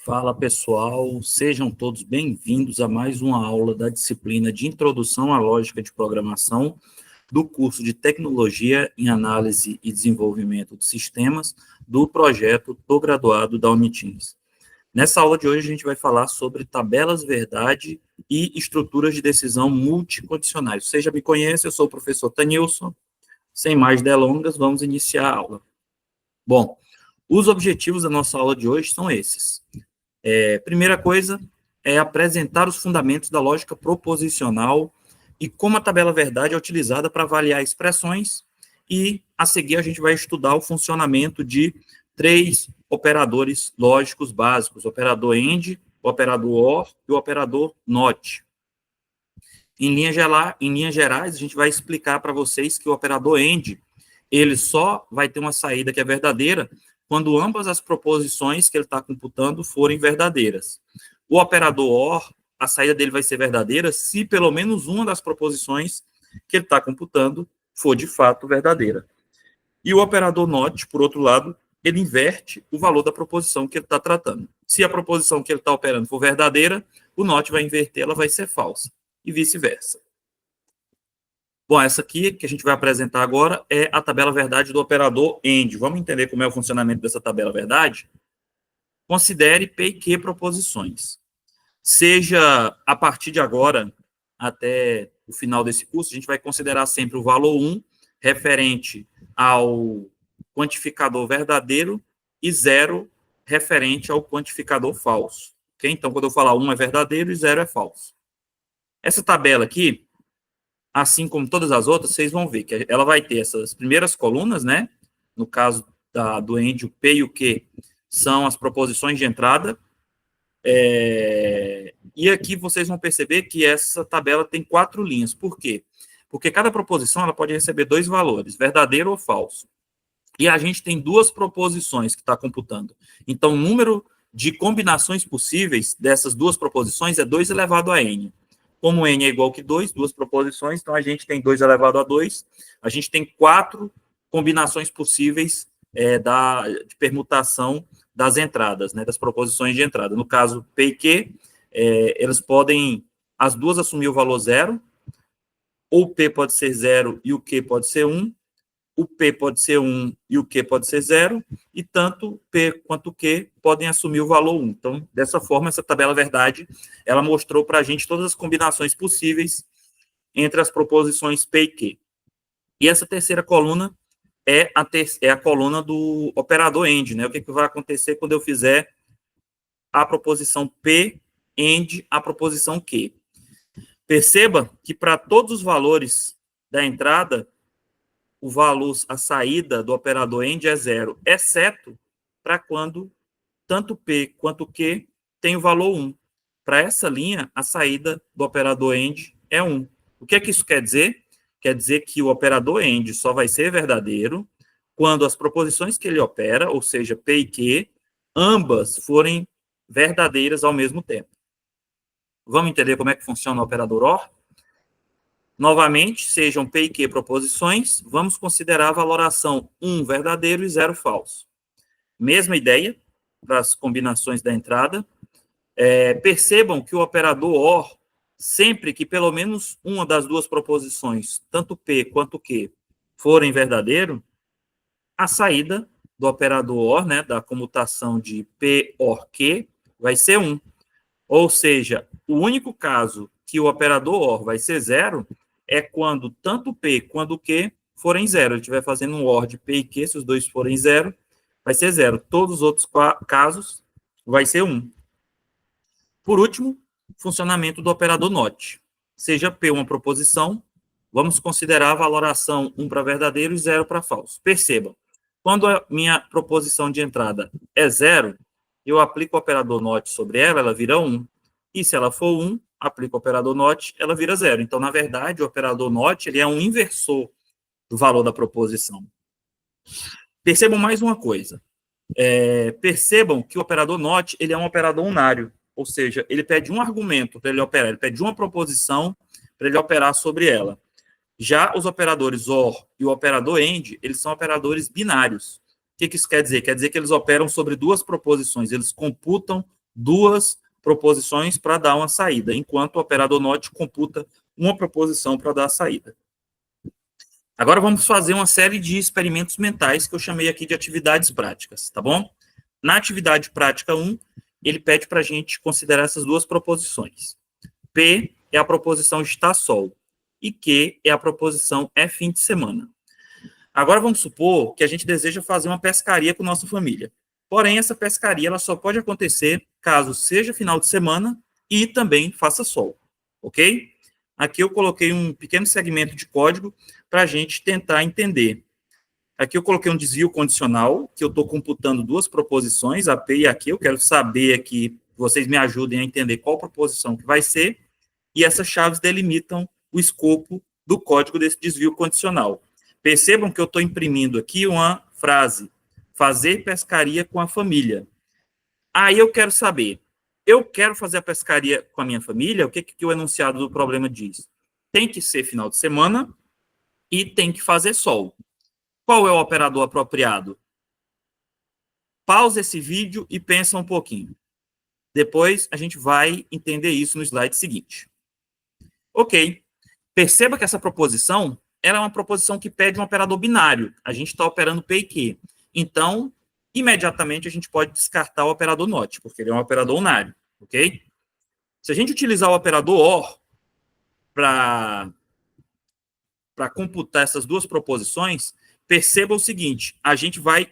Fala pessoal, sejam todos bem-vindos a mais uma aula da disciplina de Introdução à Lógica de Programação do curso de Tecnologia em Análise e Desenvolvimento de Sistemas do projeto Tô Graduado da Unitins. Nessa aula de hoje a gente vai falar sobre tabelas verdade e estruturas de decisão multicondicionais. Você já me conhece, eu sou o professor Tanilson. Sem mais delongas, vamos iniciar a aula. Bom, os objetivos da nossa aula de hoje são esses. Primeira coisa é apresentar os fundamentos da lógica proposicional e como a tabela verdade é utilizada para avaliar expressões, e a seguir a gente vai estudar o funcionamento de três operadores lógicos básicos: o operador AND, o operador OR e o operador NOT. Em linhas gerais, a gente vai explicar para vocês que o operador AND, ele só vai ter uma saída que é verdadeira quando ambas as proposições que ele está computando forem verdadeiras. O operador OR, a saída dele vai ser verdadeira se pelo menos uma das proposições que ele está computando for de fato verdadeira. E o operador NOT, por outro lado, ele inverte o valor da proposição que ele está tratando. Se a proposição que ele está operando for verdadeira, o NOT vai inverter, ela vai ser falsa, e vice-versa. Bom, essa aqui que a gente vai apresentar agora é a tabela verdade do operador AND. Vamos entender como é o funcionamento dessa tabela verdade? Considere P e Q proposições. Seja a partir de agora até o final desse curso, a gente vai considerar sempre o valor 1 referente ao quantificador verdadeiro e 0 referente ao quantificador falso. Okay? Então, quando eu falar 1 é verdadeiro e 0 é falso. Essa tabela aqui, assim como todas as outras, vocês vão ver que ela vai ter essas primeiras colunas, né? No caso do AND, o P e o Q são as proposições de entrada. E aqui vocês vão perceber que essa tabela tem 4 linhas. Por quê? Porque cada proposição ela pode receber 2 valores, verdadeiro ou falso. E a gente tem 2 proposições que está computando. Então, o número de combinações possíveis dessas 2 proposições é 2 elevado a n. Como n é igual que 2, 2 proposições, então a gente tem 2 elevado a 2, a gente tem 4 combinações possíveis de permutação das entradas, né, das proposições de entrada. No caso, P e Q, elas podem, as duas assumir o valor 0, ou P pode ser 0 e o Q pode ser 1, o P pode ser 1 e o Q pode ser 0, e tanto P quanto o Q podem assumir o valor 1. Então, dessa forma, essa tabela verdade, ela mostrou para a gente todas as combinações possíveis entre as proposições P e Q. E essa terceira coluna é a coluna do operador AND, né? O que vai acontecer quando eu fizer a proposição P AND a proposição Q. Perceba que para todos os valores da entrada, a saída do operador AND é 0, exceto para quando tanto P quanto Q tem o valor 1. Para essa linha, a saída do operador AND é 1. O que é que isso quer dizer? Quer dizer que o operador AND só vai ser verdadeiro quando as proposições que ele opera, ou seja, P e Q, ambas forem verdadeiras ao mesmo tempo. Vamos entender como é que funciona o operador OR? Novamente, sejam P e Q proposições, vamos considerar a valoração 1 verdadeiro e 0 falso. Mesma ideia para as combinações da entrada. Percebam que o operador OR, sempre que pelo menos uma das 2 proposições, tanto P quanto Q, forem verdadeiro, a saída do operador OR, né, da comutação de P OR Q, vai ser 1. Ou seja, o único caso que o operador OR vai ser 0 é quando tanto P quanto Q forem 0. Ele estiver fazendo um OR de P e Q, se os dois forem 0, vai ser 0. Todos os outros casos vai ser 1. Por último, funcionamento do operador NOT. Seja P uma proposição, vamos considerar a valoração 1 para verdadeiro e 0 para falso. Percebam, quando a minha proposição de entrada é 0, eu aplico o operador NOT sobre ela, ela vira 1. E se ela for 1, aplico o operador NOT, ela vira 0. Então, na verdade, o operador NOT ele é um inversor do valor da proposição. Percebam mais uma coisa. Percebam que o operador NOT ele é um operador unário. Ou seja, ele pede um argumento para ele operar, ele pede uma proposição para ele operar sobre ela. Já os operadores OR e o operador AND, eles são operadores binários. O que isso quer dizer? Quer dizer que eles operam sobre 2 proposições, eles computam duas proposições para dar uma saída, enquanto o operador NOT computa uma proposição para dar a saída. Agora vamos fazer uma série de experimentos mentais que eu chamei aqui de atividades práticas, tá bom? Na atividade prática 1, ele pede para a gente considerar essas duas proposições. P é a proposição está sol e Q é a proposição é fim de semana. Agora vamos supor que a gente deseja fazer uma pescaria com nossa família. Porém, essa pescaria ela só pode acontecer caso seja final de semana e também faça sol, ok? Aqui eu coloquei um pequeno segmento de código para a gente tentar entender. Aqui eu coloquei um desvio condicional, que eu estou computando duas proposições, a P e a Q. Eu quero saber aqui, vocês me ajudem a entender qual proposição que vai ser, e essas chaves delimitam o escopo do código desse desvio condicional. Percebam que eu estou imprimindo aqui uma frase, fazer pescaria com a família. Aí eu quero saber, eu quero fazer a pescaria com a minha família, o que o enunciado do problema diz? Tem que ser final de semana e tem que fazer sol. Qual é o operador apropriado? Pausa esse vídeo e pensa um pouquinho. Depois a gente vai entender isso no slide seguinte. Ok. Perceba que essa proposição ela é uma proposição que pede um operador binário. A gente está operando P e Q. Então, imediatamente a gente pode descartar o operador NOT, porque ele é um operador unário. Ok? Se a gente utilizar o operador OR para computar essas duas proposições, perceba o seguinte, a gente vai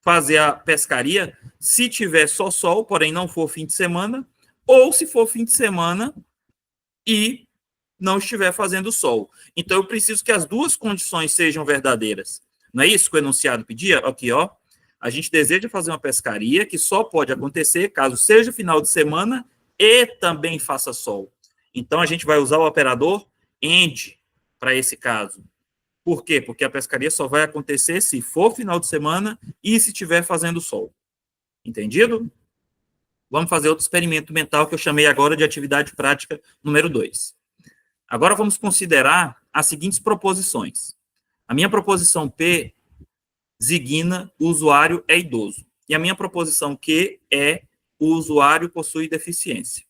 fazer a pescaria se tiver só sol, porém não for fim de semana, ou se for fim de semana e não estiver fazendo sol. Então, eu preciso que as duas condições sejam verdadeiras. Não é isso que o enunciado pedia? Aqui, ó. A gente deseja fazer uma pescaria que só pode acontecer caso seja final de semana e também faça sol. Então, a gente vai usar o operador AND para esse caso. Por quê? Porque a pescaria só vai acontecer se for final de semana e se estiver fazendo sol. Entendido? Vamos fazer outro experimento mental que eu chamei agora de atividade prática número 2. Agora vamos considerar as seguintes proposições. A minha proposição P designa o usuário é idoso. E a minha proposição Q é o usuário possui deficiência.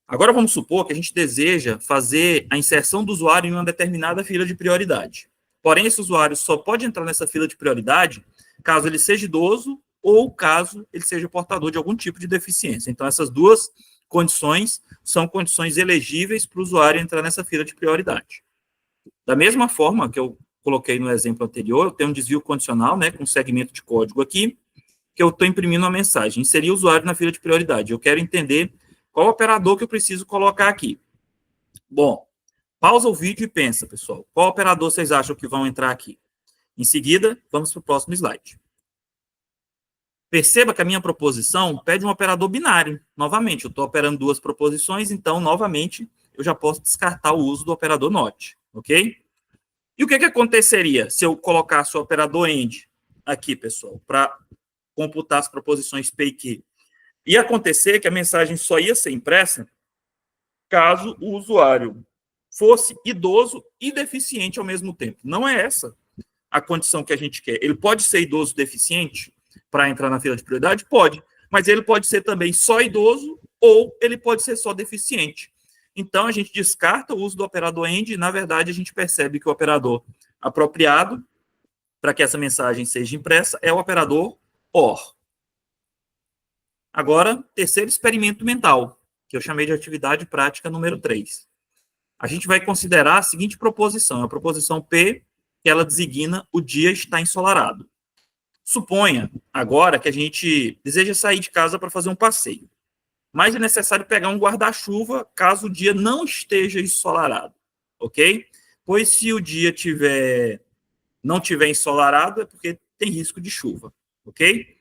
Agora vamos supor que a gente deseja fazer a inserção do usuário em uma determinada fila de prioridade. Porém, esse usuário só pode entrar nessa fila de prioridade caso ele seja idoso ou caso ele seja portador de algum tipo de deficiência. Então, essas duas condições são condições elegíveis para o usuário entrar nessa fila de prioridade. Da mesma forma que eu coloquei no exemplo anterior, eu tenho um desvio condicional, né, com um segmento de código aqui, que eu estou imprimindo uma mensagem, inserir o usuário na fila de prioridade. Eu quero entender qual operador que eu preciso colocar aqui. Bom, pausa o vídeo e pensa, pessoal. Qual operador vocês acham que vão entrar aqui? Em seguida, vamos para o próximo slide. Perceba que a minha proposição pede um operador binário. Novamente, eu estou operando duas proposições, então, novamente, eu já posso descartar o uso do operador NOT, ok? E o que aconteceria se eu colocasse o operador AND aqui, pessoal, para computar as proposições P e Q? Ia acontecer que a mensagem só ia ser impressa caso o usuário fosse idoso e deficiente ao mesmo tempo. Não é essa a condição que a gente quer. Ele pode ser idoso deficiente para entrar na fila de prioridade? Pode. Mas ele pode ser também só idoso ou ele pode ser só deficiente. Então, a gente descarta o uso do operador AND e, na verdade, a gente percebe que o operador apropriado para que essa mensagem seja impressa é o operador OR. Agora, terceiro experimento mental, que eu chamei de atividade prática número 3. A gente vai considerar a seguinte proposição, a proposição P, que ela designa o dia está ensolarado. Suponha, agora, que a gente deseja sair de casa para fazer um passeio, mas é necessário pegar um guarda-chuva caso o dia não esteja ensolarado, ok? Pois se o dia não tiver ensolarado, é porque tem risco de chuva, ok?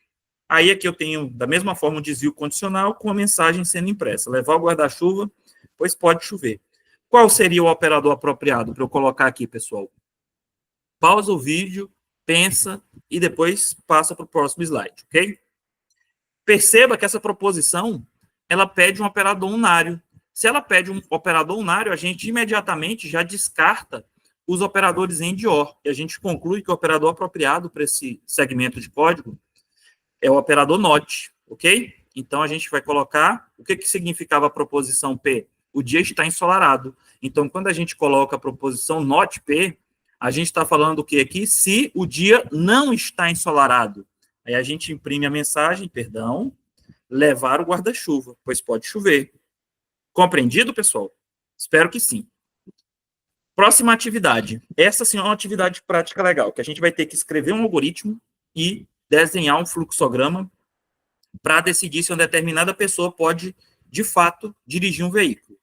Aí aqui eu tenho, da mesma forma, um desvio condicional com a mensagem sendo impressa. Levar o guarda-chuva, pois pode chover. Qual seria o operador apropriado para eu colocar aqui, pessoal? Pausa o vídeo, pensa e depois passa para o próximo slide, ok? Perceba que essa proposição, ela pede um operador unário. Se ela pede um operador unário, a gente imediatamente já descarta os operadores AND e OR. E a gente conclui que o operador apropriado para esse segmento de código é o operador NOT, ok? Então, a gente vai colocar... O que significava a proposição P? O dia está ensolarado. Então, quando a gente coloca a proposição not P, a gente está falando o que aqui? Se o dia não está ensolarado. Aí a gente imprime a mensagem, perdão, levar o guarda-chuva, pois pode chover. Compreendido, pessoal? Espero que sim. Próxima atividade. Essa sim é uma atividade prática legal, que a gente vai ter que escrever um algoritmo e desenhar um fluxograma para decidir se uma determinada pessoa pode, de fato, dirigir um veículo.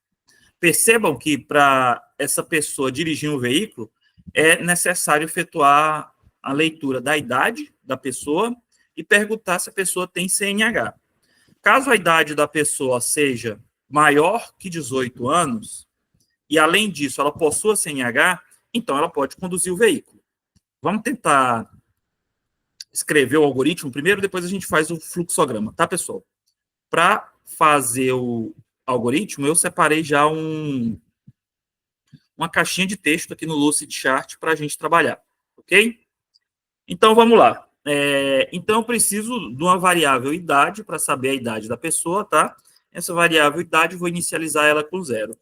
Percebam que para essa pessoa dirigir um veículo, é necessário efetuar a leitura da idade da pessoa e perguntar se a pessoa tem CNH. Caso a idade da pessoa seja maior que 18 anos, e além disso ela possua CNH, então ela pode conduzir o veículo. Vamos tentar escrever o algoritmo primeiro, depois a gente faz o fluxograma, tá, pessoal? Para fazer o algoritmo, eu separei já uma caixinha de texto aqui no Lucidchart para a gente trabalhar, ok? Então, vamos lá. Então, eu preciso de uma variável idade para saber a idade da pessoa, tá? Essa variável idade, eu vou inicializar ela com 0.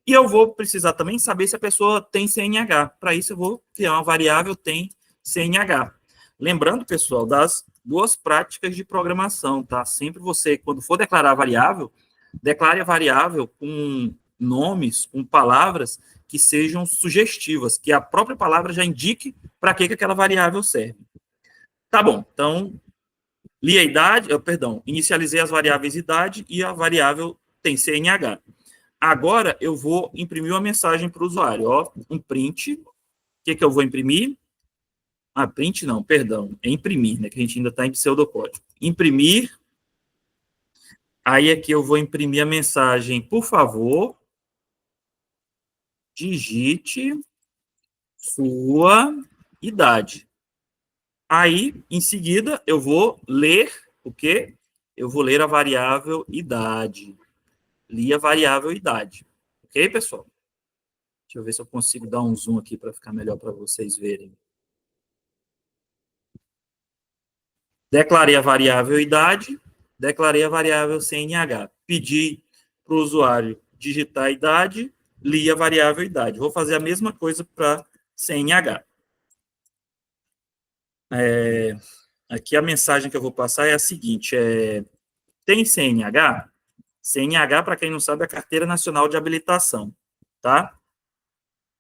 E eu vou precisar também saber se a pessoa tem CNH. Para isso, eu vou criar uma variável tem CNH. Lembrando, pessoal, das duas práticas de programação, tá? Sempre você, quando for declarar a variável, declare a variável com nomes, com palavras que sejam sugestivas, que a própria palavra já indique para que aquela variável serve. Tá bom, então, li a idade, inicializei as variáveis idade e a variável tem CNH. Agora, eu vou imprimir uma mensagem para o usuário, ó, um print. O que eu vou imprimir? Ah, print não, perdão, é imprimir, né, que a gente ainda está em pseudocódigo. Imprimir, aí aqui eu vou imprimir a mensagem, por favor, digite sua idade. Aí, em seguida, eu vou ler o quê? Eu vou ler a variável idade. Li a variável idade. Ok, pessoal? Deixa eu ver se eu consigo dar um zoom aqui para ficar melhor para vocês verem. Declarei a variável idade, declarei a variável CNH. Pedi para o usuário digitar a idade, li a variável idade. Vou fazer a mesma coisa para CNH. Aqui a mensagem que eu vou passar é a seguinte, tem CNH? CNH, para quem não sabe, é a Carteira Nacional de Habilitação, tá?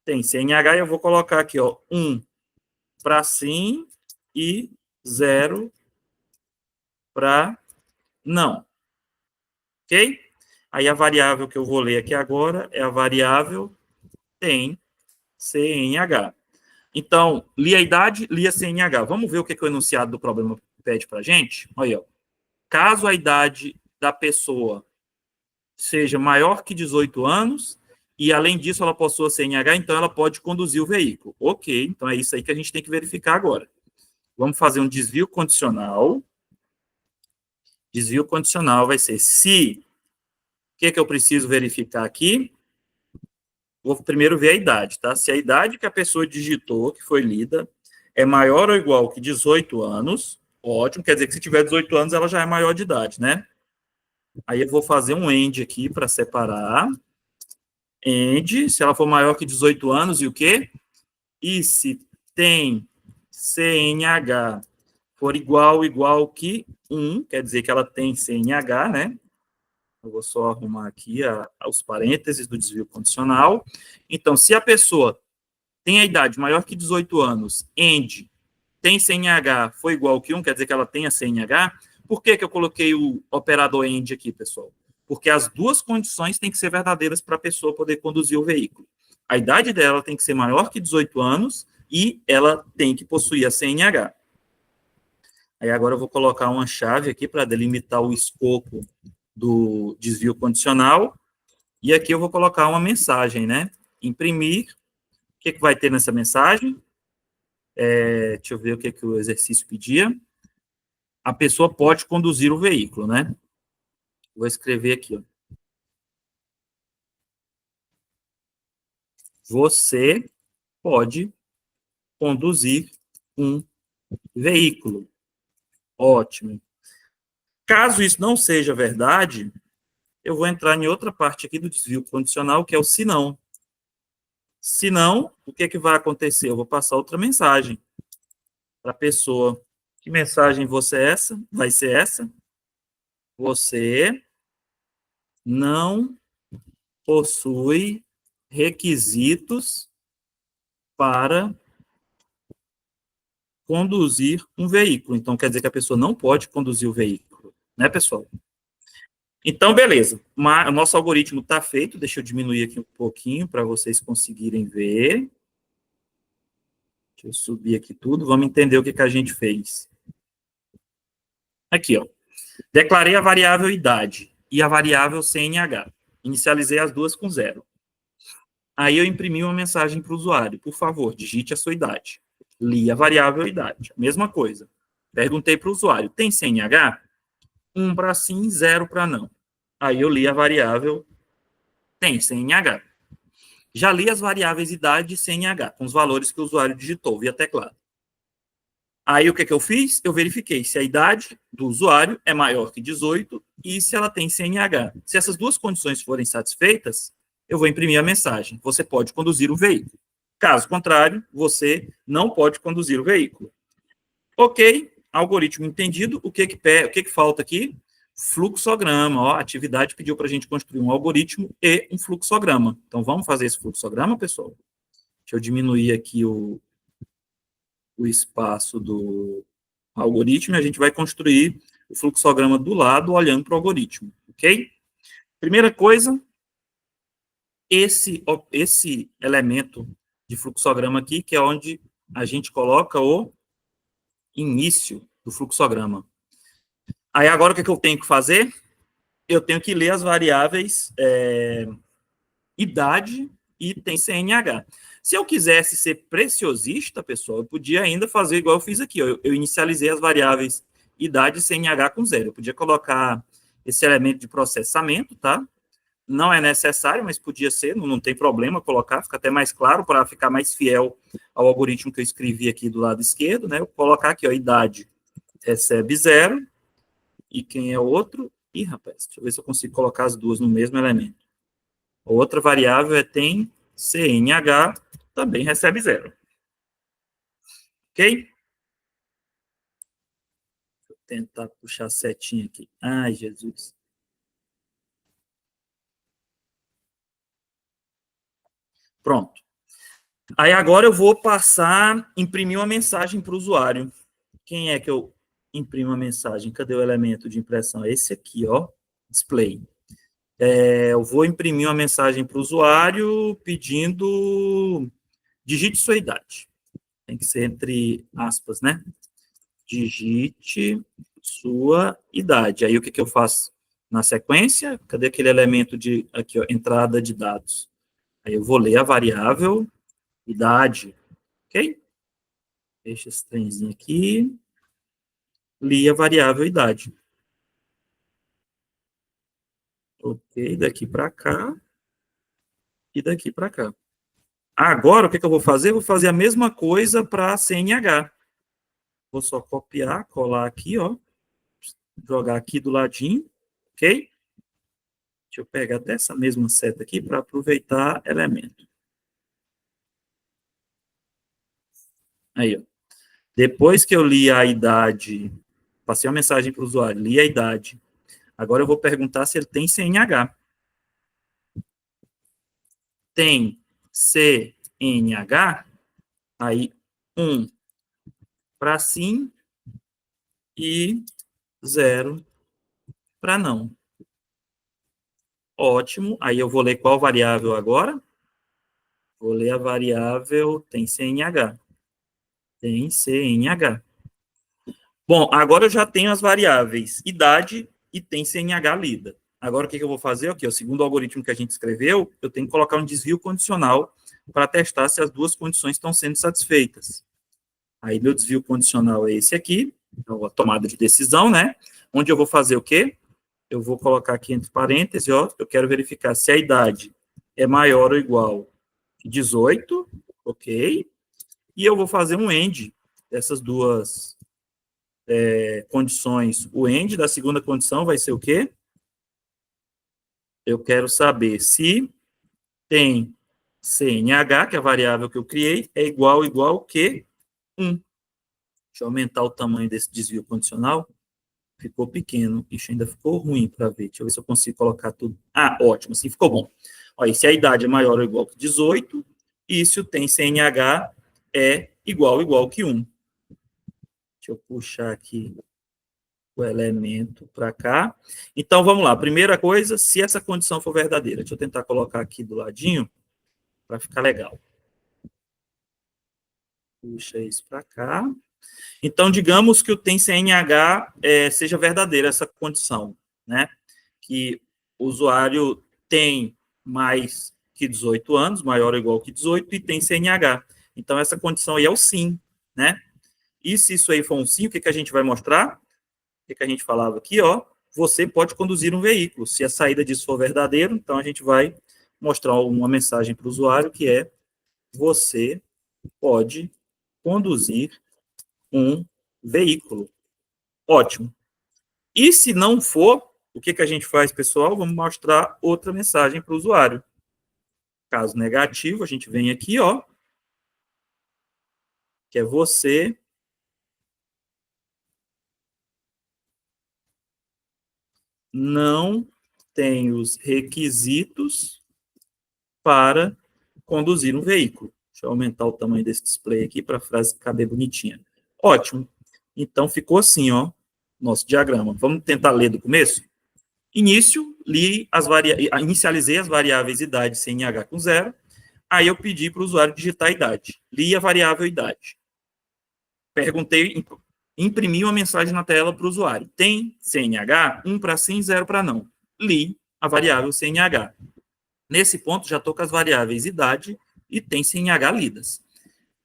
Tem CNH e eu vou colocar aqui, ó, 1 para sim e 0 para não. Ok? Aí a variável que eu vou ler aqui agora é a variável tem CNH. Então, li a idade, li a CNH. Vamos ver o que o enunciado do problema pede para a gente? Olha, ó. Caso a idade da pessoa seja maior que 18 anos, e além disso ela possua CNH, então ela pode conduzir o veículo. Ok, então é isso aí que a gente tem que verificar agora. Vamos fazer um desvio condicional. Desvio condicional vai ser se... O que eu preciso verificar aqui? Vou primeiro ver a idade, tá? Se a idade que a pessoa digitou, que foi lida, é maior ou igual que 18 anos, ótimo, quer dizer que se tiver 18 anos, ela já é maior de idade, né? Aí eu vou fazer um AND aqui para separar. AND, se ela for maior que 18 anos, e o quê? E se tem CNH for igual que 1, quer dizer que ela tem CNH, né? Eu vou só arrumar aqui os parênteses do desvio condicional. Então, se a pessoa tem a idade maior que 18 anos, AND, tem CNH, foi igual que 1, quer dizer que ela tem a CNH. Por que eu coloquei o operador AND aqui, pessoal? Porque as duas condições têm que ser verdadeiras para a pessoa poder conduzir o veículo. A idade dela tem que ser maior que 18 anos e ela tem que possuir a CNH. Aí agora eu vou colocar uma chave aqui para delimitar o escopo do desvio condicional. E aqui eu vou colocar uma mensagem, né? Imprimir. O que vai ter nessa mensagem? Deixa eu ver o que o exercício pedia. A pessoa pode conduzir o veículo, né? Vou escrever aqui, ó. Você pode conduzir um veículo. Ótimo. Caso isso não seja verdade, eu vou entrar em outra parte aqui do desvio condicional, que é o se não. Se não, o que, que vai acontecer? Eu vou passar outra mensagem para a pessoa. Que mensagem você é essa? Vai ser essa? Você não possui requisitos para conduzir um veículo. Então, quer dizer que a pessoa não pode conduzir o veículo, né, pessoal? Então, beleza. O nosso algoritmo está feito. Deixa eu diminuir aqui um pouquinho para vocês conseguirem ver. Deixa eu subir aqui tudo. Vamos entender o que, que a gente fez. Aqui, ó. Declarei a variável idade e a variável CNH. Inicializei as duas com 0. Aí eu imprimi uma mensagem para o usuário. Por favor, digite a sua idade. Li a variável idade. Mesma coisa. Perguntei para o usuário, tem CNH? 1 para sim, 0 para não. Aí eu li a variável tem CNH. Já li as variáveis idade e CNH, com os valores que o usuário digitou via teclado. Aí o que, que eu fiz? Eu verifiquei se a idade do usuário é maior que 18 e se ela tem CNH. Se essas duas condições forem satisfeitas, eu vou imprimir a mensagem. Você pode conduzir o veículo. Caso contrário, você não pode conduzir o veículo. Ok, algoritmo entendido. O que falta aqui? Fluxograma. Ó, a atividade pediu para a gente construir um algoritmo e um fluxograma. Então, vamos fazer esse fluxograma, pessoal? Deixa eu diminuir aqui o espaço do algoritmo e a gente vai construir o fluxograma do lado, olhando para o algoritmo, ok? Primeira coisa, esse elemento de fluxograma aqui, que é onde a gente coloca o início do fluxograma. Aí agora o que eu tenho que fazer? Eu tenho que ler as variáveis idade e tem CNH. Se eu quisesse ser preciosista, pessoal, eu podia ainda fazer igual eu fiz aqui. Ó. Eu inicializei as variáveis idade e CNH com 0. Eu podia colocar esse elemento de processamento, tá? Não é necessário, mas podia ser, não tem problema colocar, fica até mais claro para ficar mais fiel ao algoritmo que eu escrevi aqui do lado esquerdo, né? Eu vou colocar aqui, ó, idade recebe 0, e quem é o outro? Ih, rapaz, deixa eu ver se eu consigo colocar as duas no mesmo elemento. Outra variável tem CNH, também recebe 0. Ok? Deixa eu tentar puxar a setinha aqui. Ai, Jesus. Pronto. Aí agora eu vou imprimir uma mensagem para o usuário. Quem é que eu imprimo a mensagem? Cadê o elemento de impressão? Esse aqui, ó, display. Eu vou imprimir uma mensagem para o usuário pedindo digite sua idade. Tem que ser entre aspas, né? Digite sua idade. Aí o que eu faço na sequência? Cadê aquele elemento de aqui, ó, entrada de dados? Aí eu vou ler a variável idade, ok? Deixa esse trenzinho aqui. Li a variável idade. Ok, daqui para cá e daqui para cá. Agora, o que eu vou fazer? Eu vou fazer a mesma coisa para a CNH. Vou só copiar, colar aqui, ó. Jogar aqui do ladinho, ok? Deixa eu pegar até essa mesma seta aqui para aproveitar elemento. Aí, ó. Depois que eu li a idade, passei uma mensagem para o usuário, li a idade. Agora eu vou perguntar se ele tem CNH. Tem CNH, aí 1 para sim e 0 para não. Ótimo. Aí eu vou ler qual variável agora? Vou ler a variável tem CNH. Tem CNH. Bom, agora eu já tenho as variáveis idade e tem CNH lida. Agora o que eu vou fazer? Aqui, o segundo algoritmo que a gente escreveu, eu tenho que colocar um desvio condicional para testar se as duas condições estão sendo satisfeitas. Aí meu desvio condicional é esse aqui, então, a tomada de decisão, né? Onde eu vou fazer o quê? Eu vou colocar aqui entre parênteses, ó, eu quero verificar se a idade é maior ou igual que 18, ok? E eu vou fazer um AND dessas duas condições, o end da segunda condição vai ser o quê? Eu quero saber se tem CNH, que é a variável que eu criei, é igual que 1. Deixa eu aumentar o tamanho desse desvio condicional. Ficou pequeno. Ixi, ainda ficou ruim para ver. Deixa eu ver se eu consigo colocar tudo. Ah, ótimo, assim ficou bom. Olha, se a idade é maior ou igual que 18, e se o tem CNH é igual que 1. Deixa eu puxar aqui o elemento para cá. Então, vamos lá. Primeira coisa, se essa condição for verdadeira. Deixa eu tentar colocar aqui do ladinho, para ficar legal. Puxa isso para cá. Então, digamos que o tem CNH seja verdadeira essa condição, né? Que o usuário tem mais que 18 anos, maior ou igual que 18, e tem CNH. Então, essa condição aí é o sim, né? E se isso aí for um sim, o que a gente vai mostrar? O que a gente falava aqui, ó? Você pode conduzir um veículo. Se a saída disso for verdadeiro, então a gente vai mostrar uma mensagem para o usuário que é: você pode conduzir um veículo. Ótimo. E se não for, o que a gente faz, pessoal? Vamos mostrar outra mensagem para o usuário. Caso negativo, a gente vem aqui, ó, que é você não tem os requisitos para conduzir um veículo. Deixa eu aumentar o tamanho desse display aqui para a frase caber bonitinha. Ótimo. Então, ficou assim, ó, nosso diagrama. Vamos tentar ler do começo? Início, inicializei as variáveis idade e CNH com 0. Aí eu pedi para o usuário digitar a idade. Li a variável idade. Perguntei, imprimi uma mensagem na tela para o usuário. Tem CNH? 1 para sim, 0 para não. Li a variável CNH. Nesse ponto, já estou com as variáveis idade e tem CNH lidas.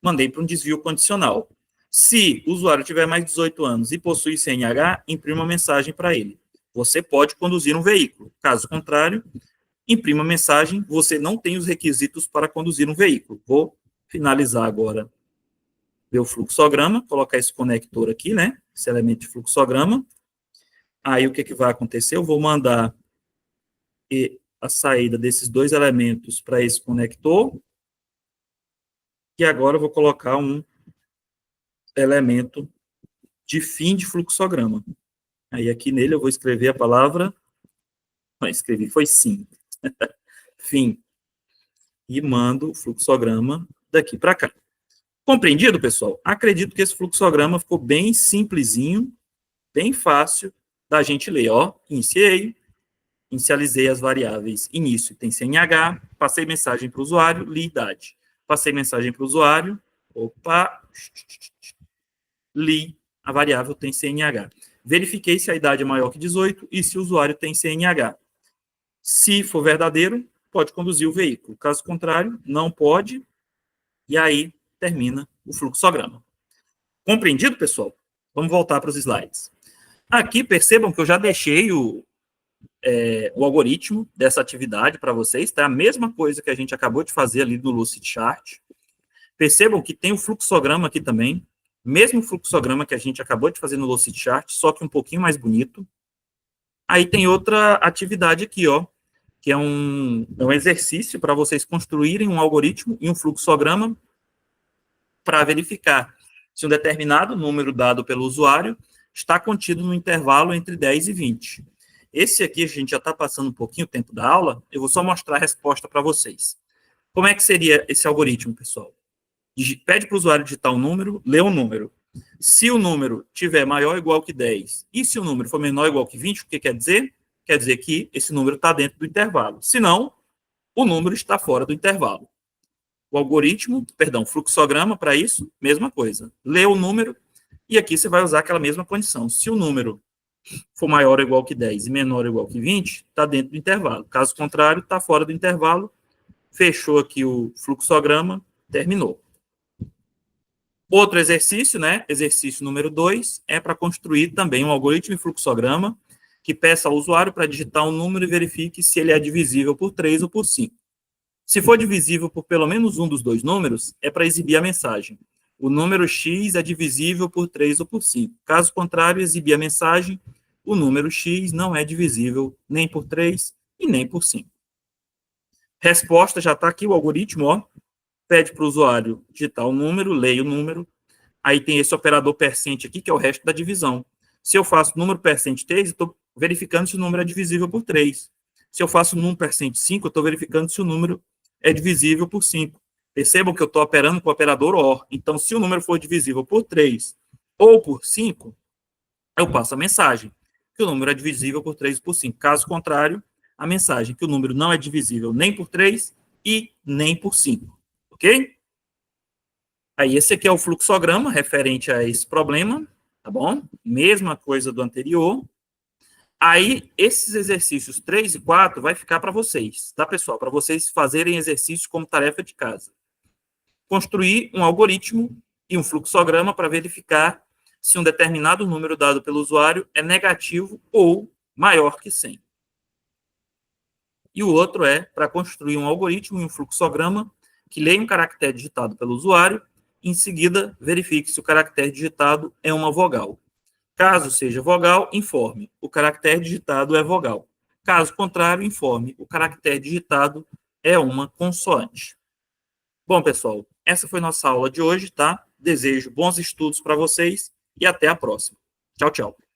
Mandei para um desvio condicional. Se o usuário tiver mais de 18 anos e possui CNH, imprima uma mensagem para ele: você pode conduzir um veículo. Caso contrário, imprima a mensagem: você não tem os requisitos para conduzir um veículo. Vou finalizar agora meu fluxograma, colocar esse conector aqui, né? Esse elemento de fluxograma. Aí o que vai acontecer? Eu vou mandar a saída desses dois elementos para esse conector. E agora eu vou colocar um elemento de fim de fluxograma. Aí aqui nele eu vou escrever a palavra... Não, escrevi, foi sim. Fim. E mando o fluxograma daqui para cá. Compreendido, pessoal? Acredito que esse fluxograma ficou bem simplesinho, bem fácil da gente ler. Ó, inicializei as variáveis início, tem CNH, passei mensagem para o usuário, li idade. Passei mensagem para o usuário, li a variável tem CNH. Verifiquei se a idade é maior que 18 e se o usuário tem CNH. Se for verdadeiro, pode conduzir o veículo. Caso contrário, não pode. E aí termina o fluxograma. Compreendido, pessoal? Vamos voltar para os slides. Aqui, percebam que eu já deixei o algoritmo dessa atividade para vocês. Tá? A mesma coisa que a gente acabou de fazer ali do Lucidchart. Percebam que tem o fluxograma aqui também. Mesmo fluxograma que a gente acabou de fazer no Lucidchart, só que um pouquinho mais bonito. Aí tem outra atividade aqui, ó, que é um exercício para vocês construírem um algoritmo e um fluxograma para verificar se um determinado número dado pelo usuário está contido no intervalo entre 10 e 20. Esse aqui, a gente já está passando um pouquinho o tempo da aula, eu vou só mostrar a resposta para vocês. Como é que seria esse algoritmo, pessoal? Pede para o usuário digitar um número, lê um número. Se o número tiver maior ou igual que 10, e se o número for menor ou igual que 20, o que quer dizer? Quer dizer que esse número está dentro do intervalo. Se não, o número está fora do intervalo. O algoritmo, perdão, fluxograma para isso, mesma coisa. Lê o número e aqui você vai usar aquela mesma condição. Se o número for maior ou igual que 10 e menor ou igual que 20, está dentro do intervalo. Caso contrário, está fora do intervalo. Fechou aqui o fluxograma, terminou. Outro exercício, né? Exercício número 2, é para construir também um algoritmo de fluxograma que peça ao usuário para digitar um número e verifique se ele é divisível por 3 ou por 5. Se for divisível por pelo menos um dos dois números, é para exibir a mensagem: o número X é divisível por 3 ou por 5. Caso contrário, exibir a mensagem, o número X não é divisível nem por 3 e nem por 5. Resposta já está aqui, o algoritmo, ó, pede para o usuário digitar o número, leia o número, aí tem esse operador percent aqui, que é o resto da divisão. Se eu faço número percent 3, eu estou verificando se o número é divisível por 3. Se eu faço número percent 5, eu estou verificando se o número é divisível por 5. Percebam que eu estou operando com o operador OR. Então, se o número for divisível por 3 ou por 5, eu passo a mensagem que o número é divisível por 3 e por 5. Caso contrário, a mensagem que o número não é divisível nem por 3 e nem por 5. Ok? Aí, esse aqui é o fluxograma referente a esse problema, tá bom? Mesma coisa do anterior. Aí, esses exercícios 3 e 4 vai ficar para vocês, tá, pessoal? Para vocês fazerem exercícios como tarefa de casa. Construir um algoritmo e um fluxograma para verificar se um determinado número dado pelo usuário é negativo ou maior que 100. E o outro é para construir um algoritmo e um fluxograma que leia um caractere digitado pelo usuário e, em seguida, verifique se o caractere digitado é uma vogal. Caso seja vogal, informe. O caractere digitado é vogal. Caso contrário, informe. O caractere digitado é uma consoante. Bom, pessoal, essa foi nossa aula de hoje, tá? Desejo bons estudos para vocês e até a próxima. Tchau, tchau.